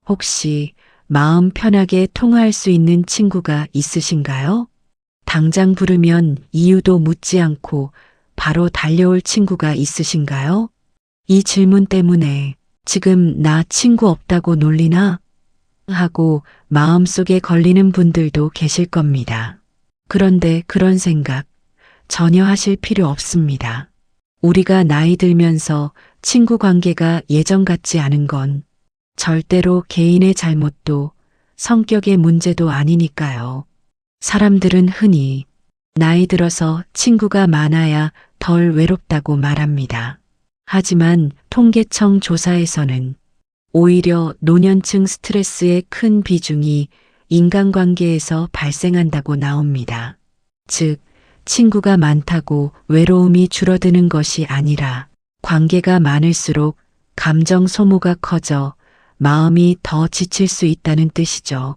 혹시 마음 편하게 통화할 수 있는 친구가 있으신가요? 당장 부르면 이유도 묻지 않고 바로 달려올 친구가 있으신가요? 이 질문 때문에 지금 나 친구 없다고 놀리나? 하고 마음속에 걸리는 분들도 계실 겁니다. 그런데 그런 생각 전혀 하실 필요 없습니다. 우리가 나이 들면서 친구 관계가 예전 같지 않은 건 절대로 개인의 잘못도 성격의 문제도 아니니까요. 사람들은 흔히 나이 들어서 친구가 많아야 덜 외롭다고 말합니다. 하지만 통계청 조사에서는 오히려 노년층 스트레스의 큰 비중이 인간관계에서 발생한다고 나옵니다. 즉, 친구가 많다고 외로움이 줄어드는 것이 아니라 관계가 많을수록 감정 소모가 커져 마음이 더 지칠 수 있다는 뜻이죠.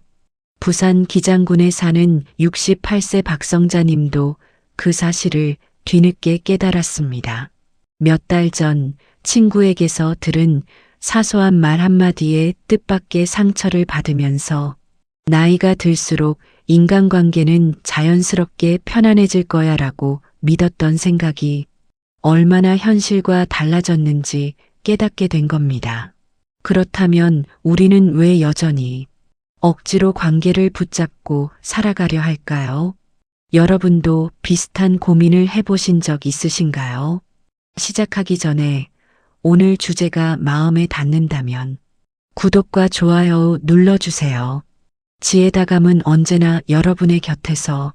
부산 기장군에 사는 68세 박성자 님도 그 사실을 뒤늦게 깨달았습니다. 몇 달 전 친구에게서 들은 사소한 말 한마디에 뜻밖의 상처를 받으면서 나이가 들수록 인간관계는 자연스럽게 편안해질 거야 라고 믿었던 생각이 얼마나 현실과 달라졌는지 깨닫게 된 겁니다. 그렇다면 우리는 왜 여전히 억지로 관계를 붙잡고 살아가려 할까요? 여러분도 비슷한 고민을 해보신 적 있으신가요? 시작하기 전에 오늘 주제가 마음에 닿는다면 구독과 좋아요 눌러주세요. 지혜다감은 언제나 여러분의 곁에서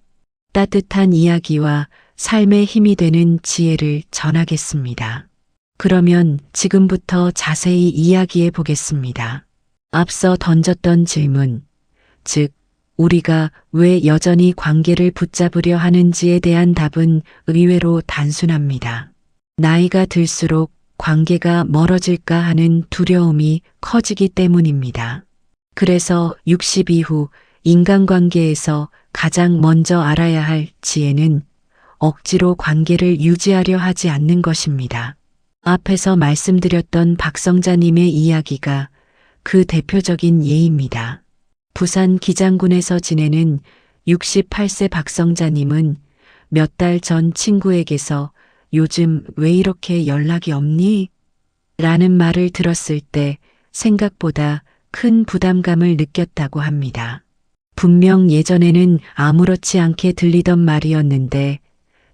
따뜻한 이야기와 삶의 힘이 되는 지혜를 전하겠습니다. 그러면 지금부터 자세히 이야기해 보겠습니다. 앞서 던졌던 질문, 즉, 우리가 왜 여전히 관계를 붙잡으려 하는지에 대한 답은 의외로 단순합니다. 나이가 들수록 관계가 멀어질까 하는 두려움이 커지기 때문입니다. 그래서 60 이후 인간관계에서 가장 먼저 알아야 할 지혜는 억지로 관계를 유지하려 하지 않는 것입니다. 앞에서 말씀드렸던 박성자님의 이야기가 그 대표적인 예입니다. 부산 기장군에서 지내는 68세 박성자님은 몇 달 전 친구에게서 요즘 왜 이렇게 연락이 없니? 라는 말을 들었을 때 생각보다 큰 부담감을 느꼈다고 합니다. 분명 예전에는 아무렇지 않게 들리던 말이었는데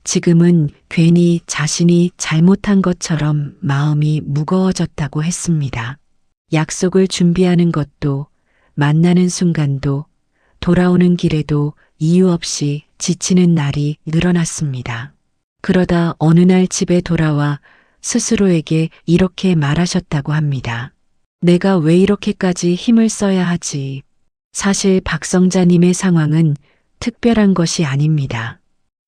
지금은 괜히 자신이 잘못한 것처럼 마음이 무거워졌다고 했습니다. 약속을 준비하는 것도 만나는 순간도 돌아오는 길에도 이유 없이 지치는 날이 늘어났습니다. 그러다 어느 날 집에 돌아와 스스로에게 이렇게 말하셨다고 합니다. 내가 왜 이렇게까지 힘을 써야 하지? 사실 박성자님의 상황은 특별한 것이 아닙니다.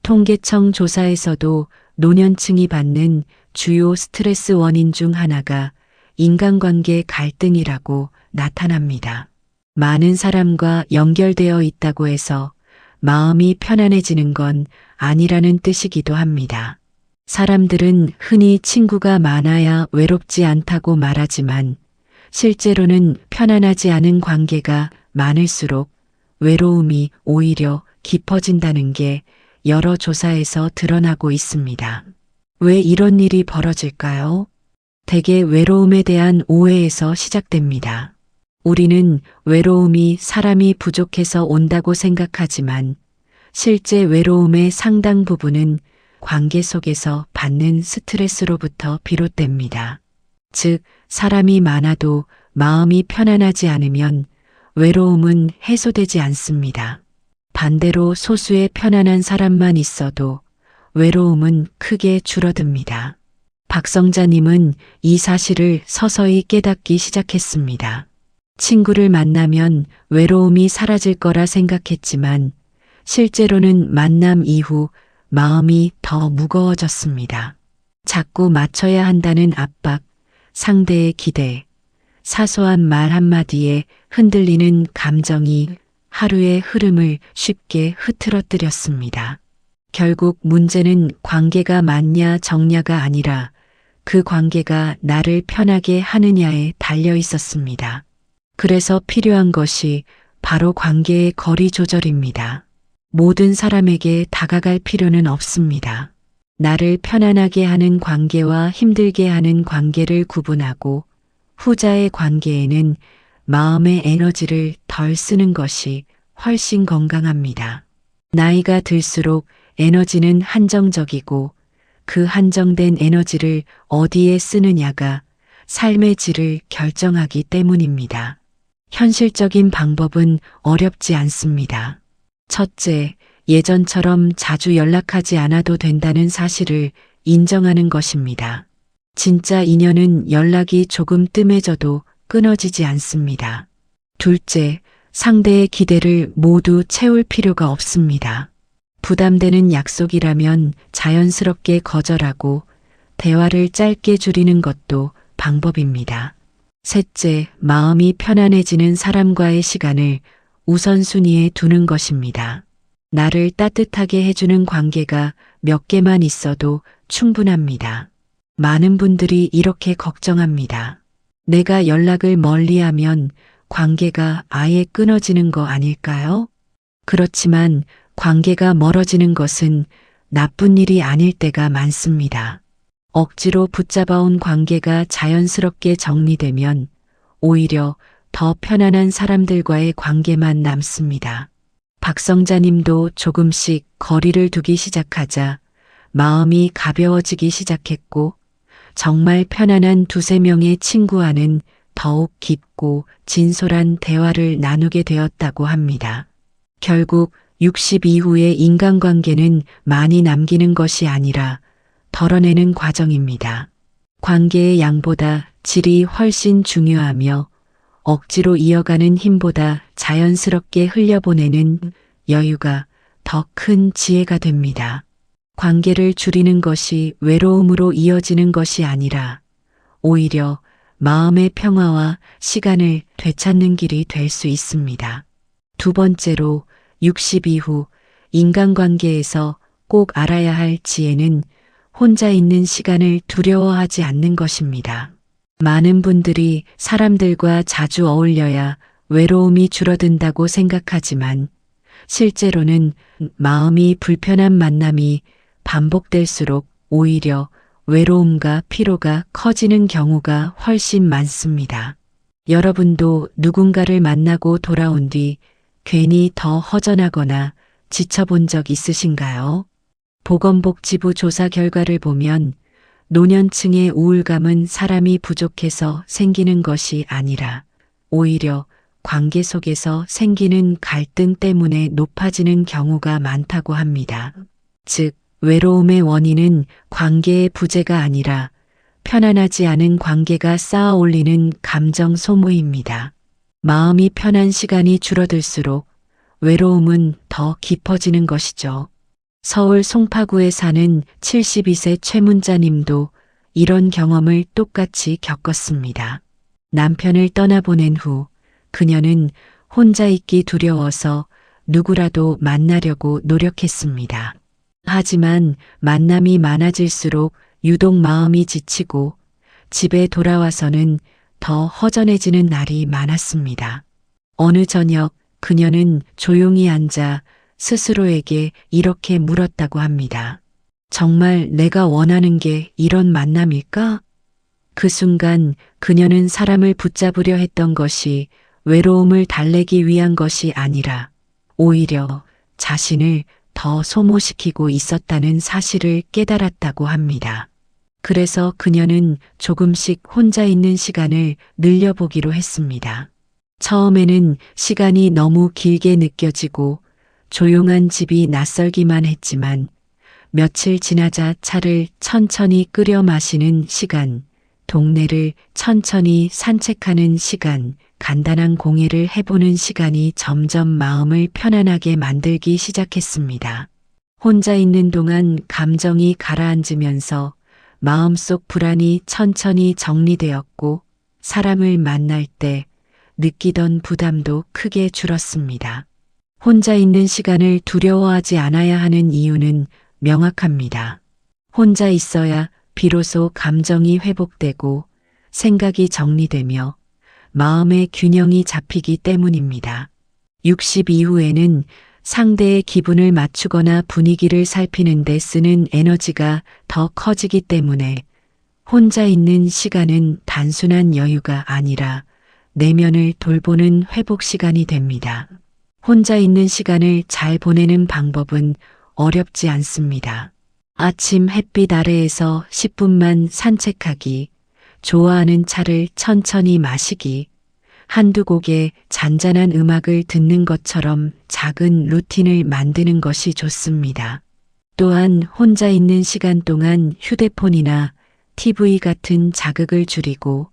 통계청 조사에서도 노년층이 받는 주요 스트레스 원인 중 하나가 인간관계 갈등이라고 나타납니다. 많은 사람과 연결되어 있다고 해서 마음이 편안해지는 건 아니라는 뜻이기도 합니다. 사람들은 흔히 친구가 많아야 외롭지 않다고 말하지만 실제로는 편안하지 않은 관계가 많을수록 외로움이 오히려 깊어진다는 게 여러 조사에서 드러나고 있습니다. 왜 이런 일이 벌어질까요? 대개 외로움에 대한 오해에서 시작됩니다. 우리는 외로움이 사람이 부족해서 온다고 생각하지만 실제 외로움의 상당 부분은 관계 속에서 받는 스트레스로부터 비롯됩니다. 즉, 사람이 많아도 마음이 편안하지 않으면 외로움은 해소되지 않습니다. 반대로 소수의 편안한 사람만 있어도 외로움은 크게 줄어듭니다. 박성자님은 이 사실을 서서히 깨닫기 시작했습니다. 친구를 만나면 외로움이 사라질 거라 생각했지만 실제로는 만남 이후 마음이 더 무거워졌습니다. 자꾸 맞춰야 한다는 압박, 상대의 기대, 사소한 말 한마디에 흔들리는 감정이 하루의 흐름을 쉽게 흐트러뜨렸습니다. 결국 문제는 관계가 많냐 적냐가 아니라 그 관계가 나를 편하게 하느냐에 달려 있었습니다. 그래서 필요한 것이 바로 관계의 거리 조절입니다. 모든 사람에게 다가갈 필요는 없습니다. 나를 편안하게 하는 관계와 힘들게 하는 관계를 구분하고 후자의 관계에는 마음의 에너지를 덜 쓰는 것이 훨씬 건강합니다. 나이가 들수록 에너지는 한정적이고 그 한정된 에너지를 어디에 쓰느냐가 삶의 질을 결정하기 때문입니다. 현실적인 방법은 어렵지 않습니다. 첫째, 예전처럼 자주 연락하지 않아도 된다는 사실을 인정하는 것입니다. 진짜 인연은 연락이 조금 뜸해져도 끊어지지 않습니다. 둘째, 상대의 기대를 모두 채울 필요가 없습니다. 부담되는 약속이라면 자연스럽게 거절하고 대화를 짧게 줄이는 것도 방법입니다. 셋째, 마음이 편안해지는 사람과의 시간을 우선순위에 두는 것입니다. 나를 따뜻하게 해주는 관계가 몇 개만 있어도 충분합니다. 많은 분들이 이렇게 걱정합니다. 내가 연락을 멀리하면 관계가 아예 끊어지는 거 아닐까요? 그렇지만 관계가 멀어지는 것은 나쁜 일이 아닐 때가 많습니다. 억지로 붙잡아온 관계가 자연스럽게 정리되면 오히려 더 편안한 사람들과의 관계만 남습니다. 박성자 님도 조금씩 거리를 두기 시작하자 마음이 가벼워지기 시작했고 정말 편안한 두세 명의 친구와는 더욱 깊고 진솔한 대화를 나누게 되었다고 합니다. 결국 60 이후의 인간관계는 많이 남기는 것이 아니라 덜어내는 과정입니다. 관계의 양보다 질이 훨씬 중요하며 억지로 이어가는 힘보다 자연스럽게 흘려보내는 여유가 더 큰 지혜가 됩니다. 관계를 줄이는 것이 외로움으로 이어지는 것이 아니라 오히려 마음의 평화와 시간을 되찾는 길이 될 수 있습니다. 두 번째로 60 이후 인간관계에서 꼭 알아야 할 지혜는 혼자 있는 시간을 두려워하지 않는 것입니다. 많은 분들이 사람들과 자주 어울려야 외로움이 줄어든다고 생각하지만 실제로는 마음이 불편한 만남이 반복될수록 오히려 외로움과 피로가 커지는 경우가 훨씬 많습니다. 여러분도 누군가를 만나고 돌아온 뒤 괜히 더 허전하거나 지쳐본 적 있으신가요? 보건복지부 조사 결과를 보면 노년층의 우울감은 사람이 부족해서 생기는 것이 아니라 오히려 관계 속에서 생기는 갈등 때문에 높아지는 경우가 많다고 합니다. 즉, 외로움의 원인은 관계의 부재가 아니라 편안하지 않은 관계가 쌓아 올리는 감정 소모입니다. 마음이 편한 시간이 줄어들수록 외로움은 더 깊어지는 것이죠. 서울 송파구에 사는 72세 최문자 님도 이런 경험을 똑같이 겪었습니다. 남편을 떠나보낸 후 그녀는 혼자 있기 두려워서 누구라도 만나려고 노력했습니다. 하지만 만남이 많아질수록 유독 마음이 지치고 집에 돌아와서는 더 허전해지는 날이 많았습니다. 어느 저녁 그녀는 조용히 앉아 스스로에게 이렇게 물었다고 합니다. 정말 내가 원하는 게 이런 만남일까? 그 순간 그녀는 사람을 붙잡으려 했던 것이 외로움을 달래기 위한 것이 아니라 오히려 자신을 더 소모시키고 있었다는 사실을 깨달았다고 합니다. 그래서 그녀는 조금씩 혼자 있는 시간을 늘려보기로 했습니다. 처음에는 시간이 너무 길게 느껴지고 조용한 집이 낯설기만 했지만 며칠 지나자 차를 천천히 끓여 마시는 시간, 동네를 천천히 산책하는 시간, 간단한 공예를 해보는 시간이 점점 마음을 편안하게 만들기 시작했습니다. 혼자 있는 동안 감정이 가라앉으면서 마음속 불안이 천천히 정리되었고 사람을 만날 때 느끼던 부담도 크게 줄었습니다. 혼자 있는 시간을 두려워하지 않아야 하는 이유는 명확합니다. 혼자 있어야 비로소 감정이 회복되고 생각이 정리되며 마음의 균형이 잡히기 때문입니다. 60 이후에는 상대의 기분을 맞추거나 분위기를 살피는 데 쓰는 에너지가 더 커지기 때문에 혼자 있는 시간은 단순한 여유가 아니라 내면을 돌보는 회복 시간이 됩니다. 혼자 있는 시간을 잘 보내는 방법은 어렵지 않습니다. 아침 햇빛 아래에서 10분만 산책하기, 좋아하는 차를 천천히 마시기, 한두 곡의 잔잔한 음악을 듣는 것처럼 작은 루틴을 만드는 것이 좋습니다. 또한 혼자 있는 시간 동안 휴대폰이나 TV 같은 자극을 줄이고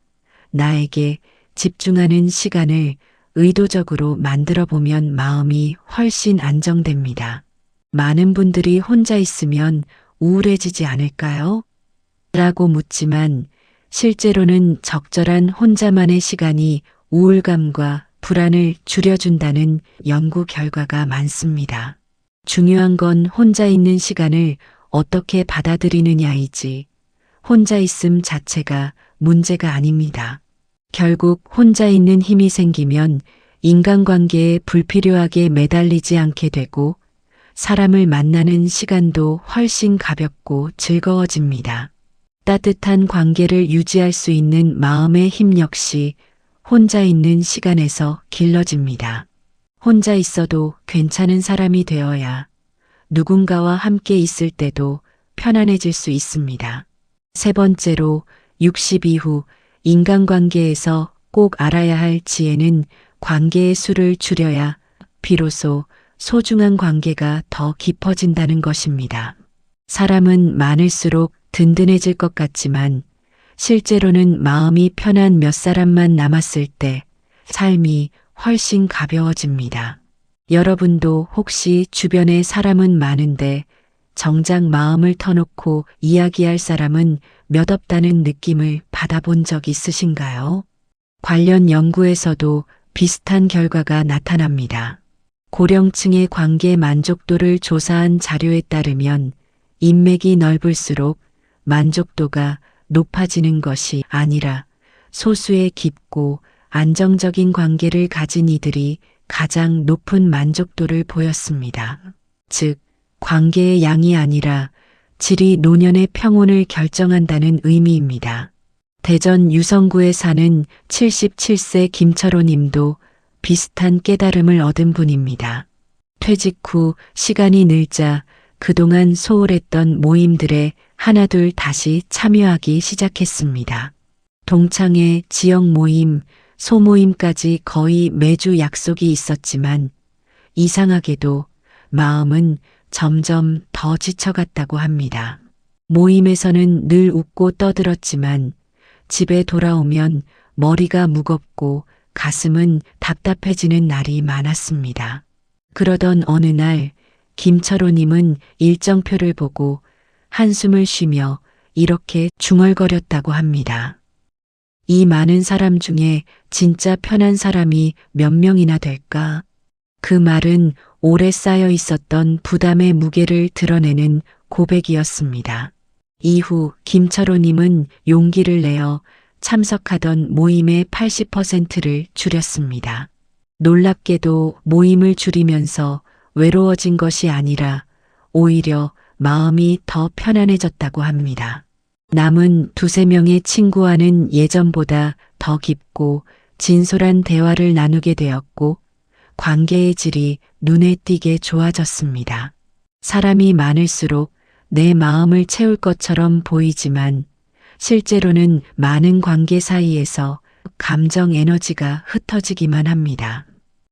나에게 집중하는 시간을 의도적으로 만들어 보면 마음이 훨씬 안정됩니다. 많은 분들이 혼자 있으면 우울해지지 않을까요? 라고 묻지만 실제로는 적절한 혼자만의 시간이 우울감과 불안을 줄여준다는 연구 결과가 많습니다. 중요한 건 혼자 있는 시간을 어떻게 받아들이느냐이지 혼자 있음 자체가 문제가 아닙니다. 결국 혼자 있는 힘이 생기면 인간관계에 불필요하게 매달리지 않게 되고 사람을 만나는 시간도 훨씬 가볍고 즐거워집니다. 따뜻한 관계를 유지할 수 있는 마음의 힘 역시 혼자 있는 시간에서 길러집니다. 혼자 있어도 괜찮은 사람이 되어야 누군가와 함께 있을 때도 편안해질 수 있습니다. 세 번째로 60 이후 인간관계에서 꼭 알아야 할 지혜는 관계의 수를 줄여야 비로소 소중한 관계가 더 깊어진다는 것입니다. 사람은 많을수록 든든해질 것 같지만 실제로는 마음이 편한 몇 사람만 남았을 때 삶이 훨씬 가벼워집니다. 여러분도 혹시 주변에 사람은 많은데 정작 마음을 터놓고 이야기할 사람은 몇 없다는 느낌을 받아본 적 있으신가요? 관련 연구에서도 비슷한 결과가 나타납니다. 고령층의 관계 만족도를 조사한 자료에 따르면 인맥이 넓을수록 만족도가 높아지는 것이 아니라 소수의 깊고 안정적인 관계를 가진 이들이 가장 높은 만족도를 보였습니다. 즉, 관계의 양이 아니라 질이 노년의 평온을 결정한다는 의미입니다. 대전 유성구에 사는 77세 김철호 님도 비슷한 깨달음을 얻은 분입니다. 퇴직 후 시간이 늘자 그동안 소홀했던 모임들에 하나둘 다시 참여하기 시작했습니다. 동창회, 지역 모임, 소모임까지 거의 매주 약속이 있었지만 이상하게도 마음은 점점 더 지쳐갔다고 합니다. 모임에서는 늘 웃고 떠들었지만 집에 돌아오면 머리가 무겁고 가슴은 답답해지는 날이 많았습니다. 그러던 어느 날 김철호님은 일정표를 보고 한숨을 쉬며 이렇게 중얼거렸다고 합니다. 이 많은 사람 중에 진짜 편한 사람이 몇 명이나 될까? 그 말은 오래 쌓여 있었던 부담의 무게를 드러내는 고백이었습니다. 이후 김철호님은 용기를 내어 참석하던 모임의 80%를 줄였습니다. 놀랍게도 모임을 줄이면서 외로워진 것이 아니라 오히려 마음이 더 편안해졌다고 합니다. 남은 두세 명의 친구와는 예전보다 더 깊고 진솔한 대화를 나누게 되었고 관계의 질이 눈에 띄게 좋아졌습니다. 사람이 많을수록 내 마음을 채울 것처럼 보이지만 실제로는 많은 관계 사이에서 감정 에너지가 흩어지기만 합니다.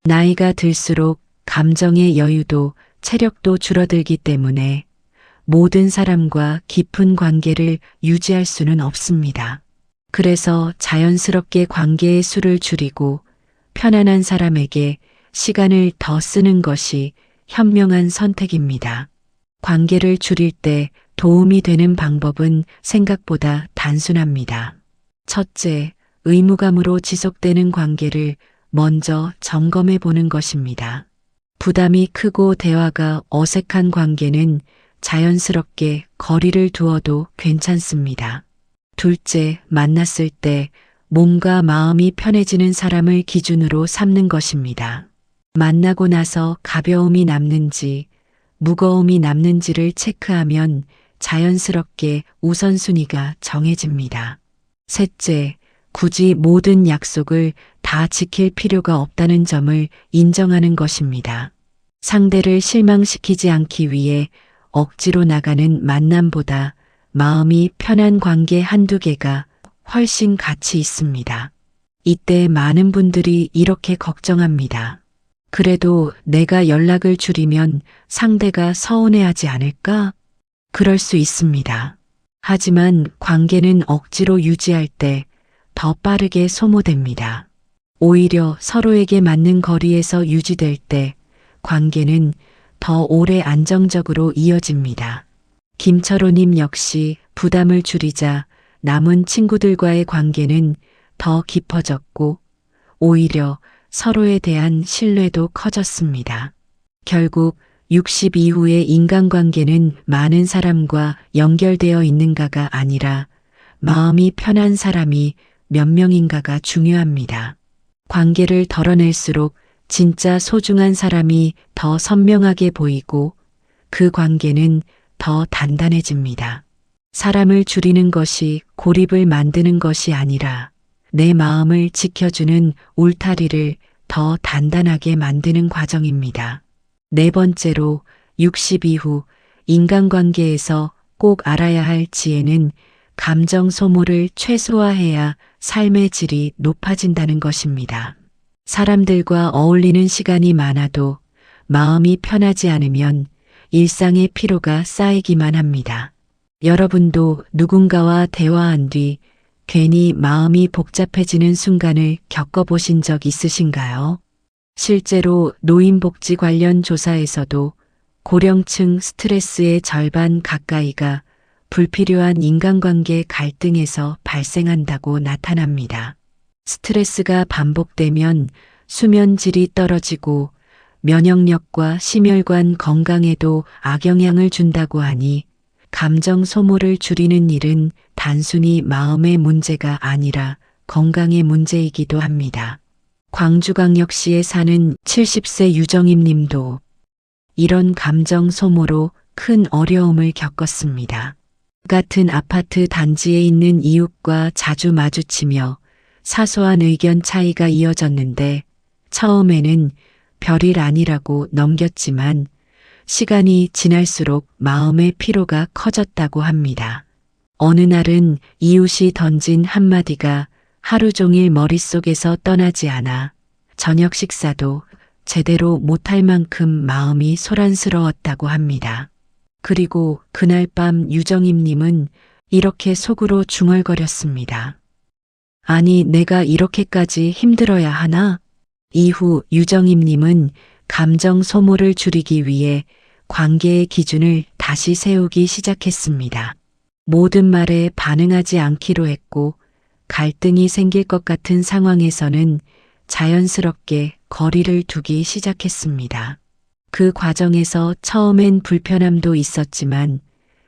나이가 들수록 감정의 여유도 체력도 줄어들기 때문에 모든 사람과 깊은 관계를 유지할 수는 없습니다. 그래서 자연스럽게 관계의 수를 줄이고 편안한 사람에게 시간을 더 쓰는 것이 현명한 선택입니다. 관계를 줄일 때 도움이 되는 방법은 생각보다 단순합니다. 첫째, 의무감으로 지속되는 관계를 먼저 점검해 보는 것입니다. 부담이 크고 대화가 어색한 관계는 자연스럽게 거리를 두어도 괜찮습니다. 둘째, 만났을 때 몸과 마음이 편해지는 사람을 기준으로 삼는 것입니다. 만나고 나서 가벼움이 남는지 무거움이 남는지를 체크하면 자연스럽게 우선순위가 정해집니다. 셋째, 굳이 모든 약속을 다 지킬 필요가 없다는 점을 인정하는 것입니다. 상대를 실망시키지 않기 위해 억지로 나가는 만남보다 마음이 편한 관계 한두 개가 훨씬 가치 있습니다. 이때 많은 분들이 이렇게 걱정합니다. 그래도 내가 연락을 줄이면 상대가 서운해하지 않을까? 그럴 수 있습니다. 하지만 관계는 억지로 유지할 때 더 빠르게 소모됩니다. 오히려 서로에게 맞는 거리에서 유지될 때 관계는 더 오래 안정적으로 이어집니다. 김철호님 역시 부담을 줄이자 남은 친구들과의 관계는 더 깊어졌고 오히려 서로에 대한 신뢰도 커졌습니다. 결국 60 이후의 인간관계는 많은 사람과 연결되어 있는가가 아니라 마음이 편한 사람이 몇 명인가가 중요합니다. 관계를 덜어낼수록 진짜 소중한 사람이 더 선명하게 보이고 그 관계는 더 단단해집니다. 사람을 줄이는 것이 고립을 만드는 것이 아니라 내 마음을 지켜주는 울타리를 더 단단하게 만드는 과정입니다. 네 번째로 60 이후 인간관계에서 꼭 알아야 할 지혜는 감정 소모를 최소화해야 삶의 질이 높아진다는 것입니다. 사람들과 어울리는 시간이 많아도 마음이 편하지 않으면 일상의 피로가 쌓이기만 합니다. 여러분도 누군가와 대화한 뒤 괜히 마음이 복잡해지는 순간을 겪어보신 적 있으신가요? 실제로 노인복지 관련 조사에서도 고령층 스트레스의 절반 가까이가 불필요한 인간관계 갈등에서 발생한다고 나타납니다. 스트레스가 반복되면 수면 질이 떨어지고 면역력과 심혈관 건강에도 악영향을 준다고 하니 감정 소모를 줄이는 일은 단순히 마음의 문제가 아니라 건강의 문제이기도 합니다. 광주광역시에 사는 70세 유정임 님도 이런 감정 소모로 큰 어려움을 겪었습니다. 같은 아파트 단지에 있는 이웃과 자주 마주치며 사소한 의견 차이가 이어졌는데 처음에는 별일 아니라고 넘겼지만 시간이 지날수록 마음의 피로가 커졌다고 합니다. 어느 날은 이웃이 던진 한마디가 하루 종일 머릿속에서 떠나지 않아 저녁 식사도 제대로 못할 만큼 마음이 소란스러웠다고 합니다. 그리고 그날 밤 유정임님은 이렇게 속으로 중얼거렸습니다. 아니, 내가 이렇게까지 힘들어야 하나? 이후 유정임님은 감정 소모를 줄이기 위해 관계의 기준을 다시 세우기 시작했습니다. 모든 말에 반응하지 않기로 했고 갈등이 생길 것 같은 상황에서는 자연스럽게 거리를 두기 시작했습니다. 그 과정에서 처음엔 불편함도 있었지만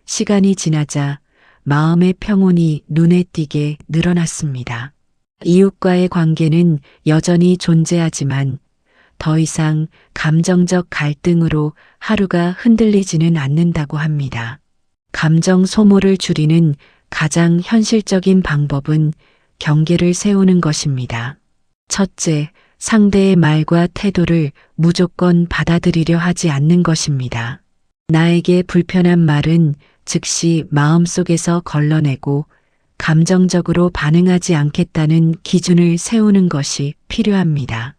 시간이 지나자 마음의 평온이 눈에 띄게 늘어났습니다. 이웃과의 관계는 여전히 존재하지만 더 이상 감정적 갈등으로 하루가 흔들리지는 않는다고 합니다. 감정 소모를 줄이는 가장 현실적인 방법은 경계를 세우는 것입니다. 첫째, 상대의 말과 태도를 무조건 받아들이려 하지 않는 것입니다. 나에게 불편한 말은 즉시 마음속에서 걸러내고 감정적으로 반응하지 않겠다는 기준을 세우는 것이 필요합니다.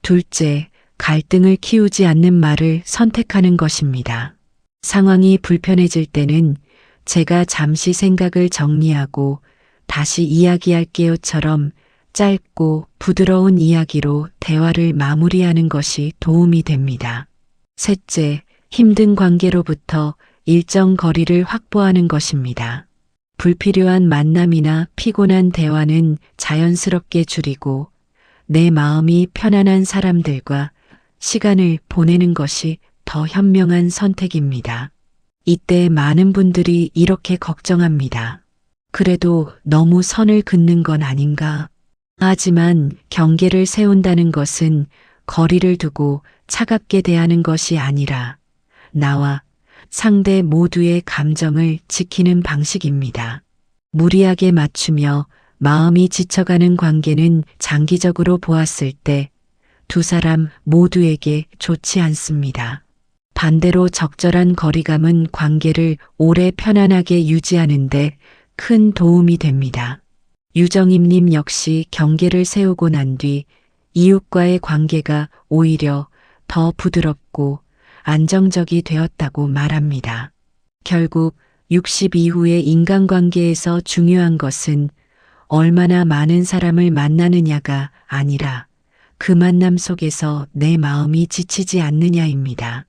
둘째, 갈등을 키우지 않는 말을 선택하는 것입니다. 상황이 불편해질 때는 제가 잠시 생각을 정리하고 다시 이야기할게요처럼 짧고 부드러운 이야기로 대화를 마무리하는 것이 도움이 됩니다. 셋째, 힘든 관계로부터 일정 거리를 확보하는 것입니다. 불필요한 만남이나 피곤한 대화는 자연스럽게 줄이고 내 마음이 편안한 사람들과 시간을 보내는 것이 더 현명한 선택입니다. 이때 많은 분들이 이렇게 걱정합니다. 그래도 너무 선을 긋는 건 아닌가? 하지만 경계를 세운다는 것은 거리를 두고 차갑게 대하는 것이 아니라 나와 상대 모두의 감정을 지키는 방식입니다. 무리하게 맞추며 마음이 지쳐가는 관계는 장기적으로 보았을 때 두 사람 모두에게 좋지 않습니다. 반대로 적절한 거리감은 관계를 오래 편안하게 유지하는데 큰 도움이 됩니다. 유정임님 역시 경계를 세우고 난 뒤 이웃과의 관계가 오히려 더 부드럽고 안정적이 되었다고 말합니다. 결국 60 이후의 인간관계에서 중요한 것은 얼마나 많은 사람을 만나느냐가 아니라 그 만남 속에서 내 마음이 지치지 않느냐입니다.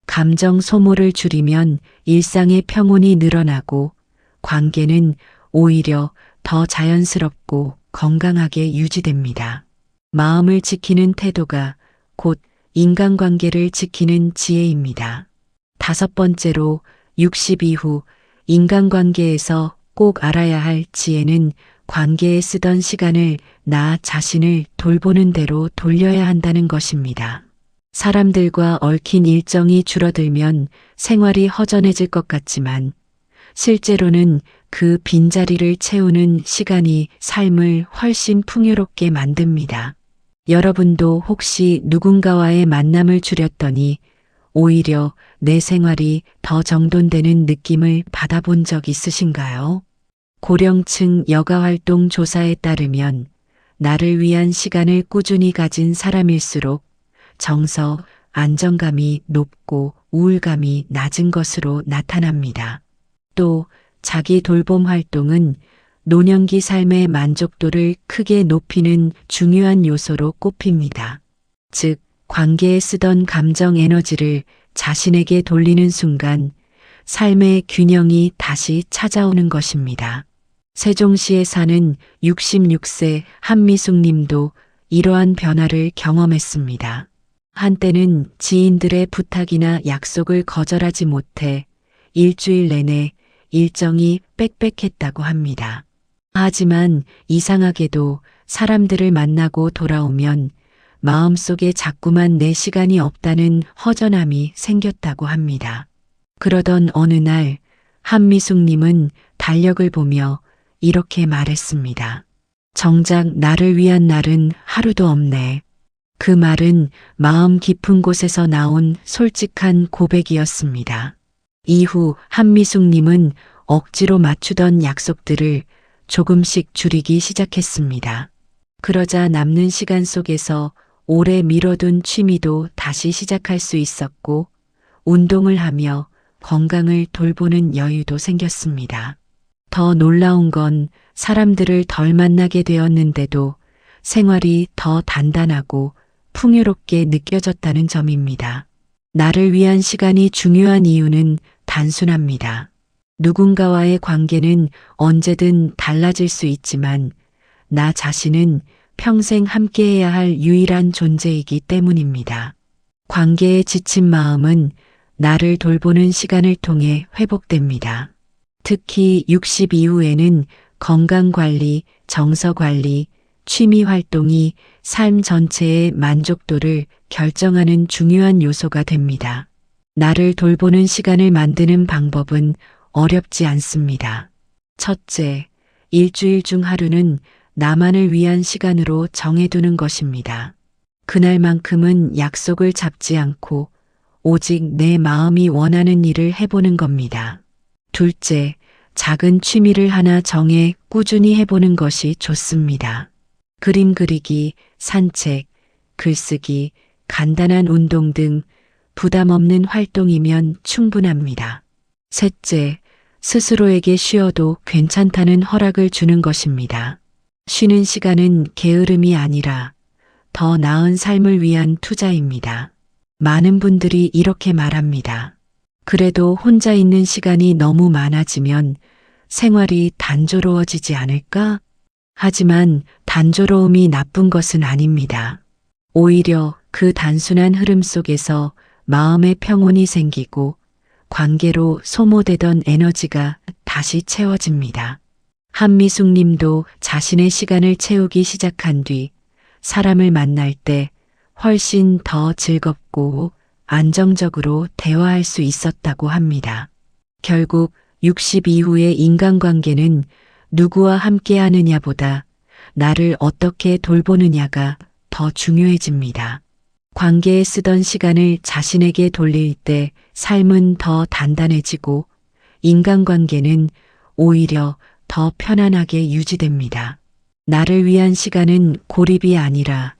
감정 소모를 줄이면 일상의 평온이 늘어나고 관계는 오히려 더 자연스럽고 건강하게 유지됩니다. 마음을 지키는 태도가 곧 인간관계를 지키는 지혜입니다. 5번째로 60 이후 인간관계에서 꼭 알아야 할 지혜는 관계에 쓰던 시간을 나 자신을 돌보는 대로 돌려야 한다는 것입니다. 사람들과 얽힌 일정이 줄어들면 생활이 허전해질 것 같지만 실제로는 그 빈자리를 채우는 시간이 삶을 훨씬 풍요롭게 만듭니다. 여러분도 혹시 누군가와의 만남을 줄였더니 오히려 내 생활이 더 정돈되는 느낌을 받아본 적 있으신가요? 고령층 여가활동 조사에 따르면 나를 위한 시간을 꾸준히 가진 사람일수록 정서, 안정감이 높고 우울감이 낮은 것으로 나타납니다. 또 자기 돌봄 활동은 노년기 삶의 만족도를 크게 높이는 중요한 요소로 꼽힙니다. 즉, 관계에 쓰던 감정 에너지를 자신에게 돌리는 순간 삶의 균형이 다시 찾아오는 것입니다. 세종시에 사는 66세 한미숙 님도 이러한 변화를 경험했습니다. 한때는 지인들의 부탁이나 약속을 거절하지 못해 일주일 내내 일정이 빽빽했다고 합니다. 하지만 이상하게도 사람들을 만나고 돌아오면 마음속에 자꾸만 내 시간이 없다는 허전함이 생겼다고 합니다. 그러던 어느 날 한미숙님은 달력을 보며 이렇게 말했습니다. 정작 나를 위한 날은 하루도 없네. 그 말은 마음 깊은 곳에서 나온 솔직한 고백이었습니다. 이후 한미숙님은 억지로 맞추던 약속들을 조금씩 줄이기 시작했습니다. 그러자 남는 시간 속에서 오래 미뤄둔 취미도 다시 시작할 수 있었고 운동을 하며 건강을 돌보는 여유도 생겼습니다. 더 놀라운 건 사람들을 덜 만나게 되었는데도 생활이 더 단단하고 풍요롭게 느껴졌다는 점입니다. 나를 위한 시간이 중요한 이유는 단순합니다. 누군가와의 관계는 언제든 달라질 수 있지만 나 자신은 평생 함께해야 할 유일한 존재이기 때문입니다. 관계에 지친 마음은 나를 돌보는 시간을 통해 회복됩니다. 특히 60 이후에는 건강관리, 정서관리, 취미활동이 삶 전체의 만족도를 결정하는 중요한 요소가 됩니다. 나를 돌보는 시간을 만드는 방법은 어렵지 않습니다. 첫째, 일주일 중 하루는 나만을 위한 시간으로 정해두는 것입니다. 그날만큼은 약속을 잡지 않고 오직 내 마음이 원하는 일을 해보는 겁니다. 둘째, 작은 취미를 하나 정해 꾸준히 해보는 것이 좋습니다. 그림 그리기, 산책, 글쓰기, 간단한 운동 등 부담 없는 활동이면 충분합니다. 셋째, 스스로에게 쉬어도 괜찮다는 허락을 주는 것입니다. 쉬는 시간은 게으름이 아니라 더 나은 삶을 위한 투자입니다. 많은 분들이 이렇게 말합니다. 그래도 혼자 있는 시간이 너무 많아지면 생활이 단조로워지지 않을까? 하지만 단조로움이 나쁜 것은 아닙니다. 오히려 그 단순한 흐름 속에서 마음의 평온이 생기고 관계로 소모되던 에너지가 다시 채워집니다. 한미숙 님도 자신의 시간을 채우기 시작한 뒤 사람을 만날 때 훨씬 더 즐겁고 안정적으로 대화할 수 있었다고 합니다. 결국 60 이후의 인간관계는 누구와 함께 하느냐보다 나를 어떻게 돌보느냐가 더 중요해집니다. 관계에 쓰던 시간을 자신에게 돌릴 때 삶은 더 단단해지고 인간관계는 오히려 더 편안하게 유지됩니다. 나를 위한 시간은 고립이 아니라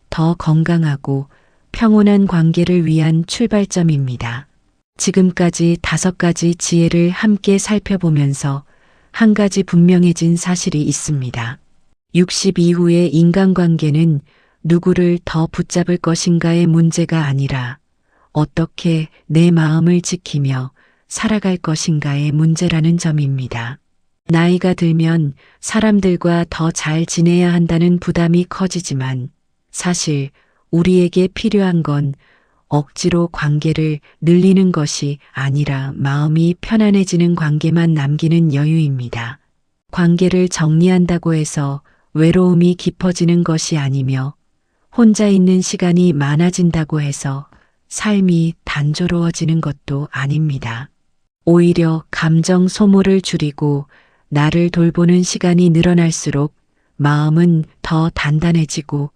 더 건강하고 평온한 관계를 위한 출발점입니다. 지금까지 5가지 지혜를 함께 살펴보면서 한 가지 분명해진 사실이 있습니다. 60 이후의 인간관계는 누구를 더 붙잡을 것인가의 문제가 아니라 어떻게 내 마음을 지키며 살아갈 것인가의 문제라는 점입니다. 나이가 들면 사람들과 더 잘 지내야 한다는 부담이 커지지만 사실 우리에게 필요한 건 억지로 관계를 늘리는 것이 아니라 마음이 편안해지는 관계만 남기는 여유입니다. 관계를 정리한다고 해서 외로움이 깊어지는 것이 아니며 혼자 있는 시간이 많아진다고 해서 삶이 단조로워지는 것도 아닙니다. 오히려 감정 소모를 줄이고 나를 돌보는 시간이 늘어날수록 마음은 더 단단해지고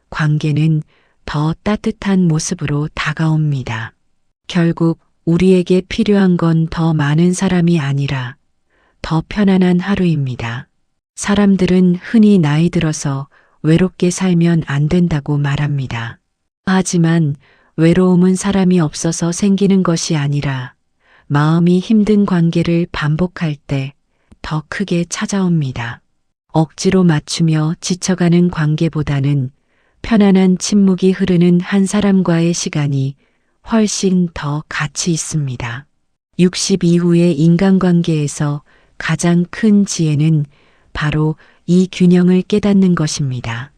관계는 더 따뜻한 모습으로 다가옵니다. 결국 우리에게 필요한 건 더 많은 사람이 아니라 더 편안한 하루입니다. 사람들은 흔히 나이 들어서 외롭게 살면 안 된다고 말합니다. 하지만 외로움은 사람이 없어서 생기는 것이 아니라 마음이 힘든 관계를 반복할 때 더 크게 찾아옵니다. 억지로 맞추며 지쳐가는 관계보다는 편안한 침묵이 흐르는 한 사람과의 시간이 훨씬 더 가치 있습니다. 60 이후의 인간관계에서 가장 큰 지혜는 바로 이 균형을 깨닫는 것입니다.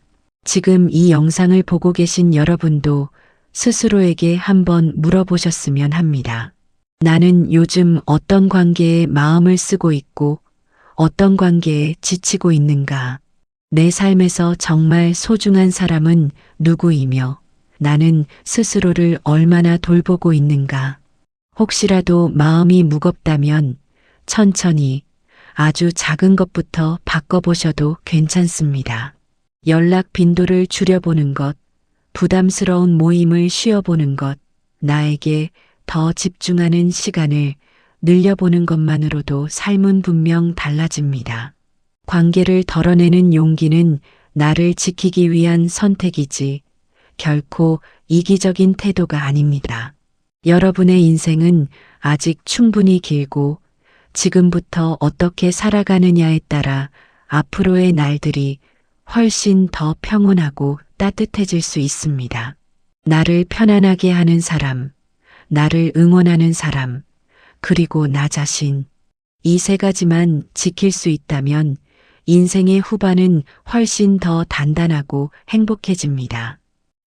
지금 이 영상을 보고 계신 여러분도 스스로에게 한번 물어보셨으면 합니다. 나는 요즘 어떤 관계에 마음을 쓰고 있고 어떤 관계에 지치고 있는가? 내 삶에서 정말 소중한 사람은 누구이며 나는 스스로를 얼마나 돌보고 있는가? 혹시라도 마음이 무겁다면 천천히 아주 작은 것부터 바꿔보셔도 괜찮습니다. 연락 빈도를 줄여보는 것, 부담스러운 모임을 쉬어보는 것, 나에게 더 집중하는 시간을 늘려보는 것만으로도 삶은 분명 달라집니다. 관계를 덜어내는 용기는 나를 지키기 위한 선택이지 결코 이기적인 태도가 아닙니다. 여러분의 인생은 아직 충분히 길고 지금부터 어떻게 살아가느냐에 따라 앞으로의 날들이 훨씬 더 평온하고 따뜻해질 수 있습니다. 나를 편안하게 하는 사람, 나를 응원하는 사람, 그리고 나 자신. 이 3가지만 지킬 수 있다면 인생의 후반은 훨씬 더 단단하고 행복해집니다.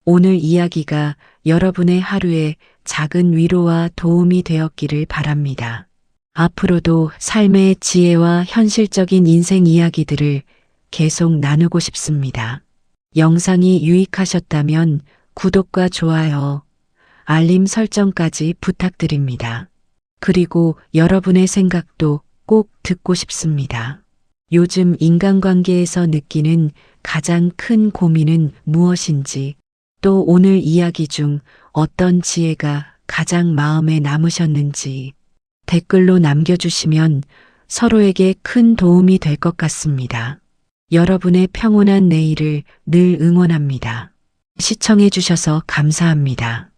오늘 이야기가 여러분의 하루에 작은 위로와 도움이 되었기를 바랍니다. 앞으로도 삶의 지혜와 현실적인 인생 이야기들을 계속 나누고 싶습니다. 영상이 유익하셨다면 구독과 좋아요, 알림 설정까지 부탁드립니다. 그리고 여러분의 생각도 꼭 듣고 싶습니다. 요즘 인간관계에서 느끼는 가장 큰 고민은 무엇인지, 또 오늘 이야기 중 어떤 지혜가 가장 마음에 남으셨는지 댓글로 남겨주시면 서로에게 큰 도움이 될 것 같습니다. 여러분의 평온한 내일을 늘 응원합니다. 시청해 주셔서 감사합니다.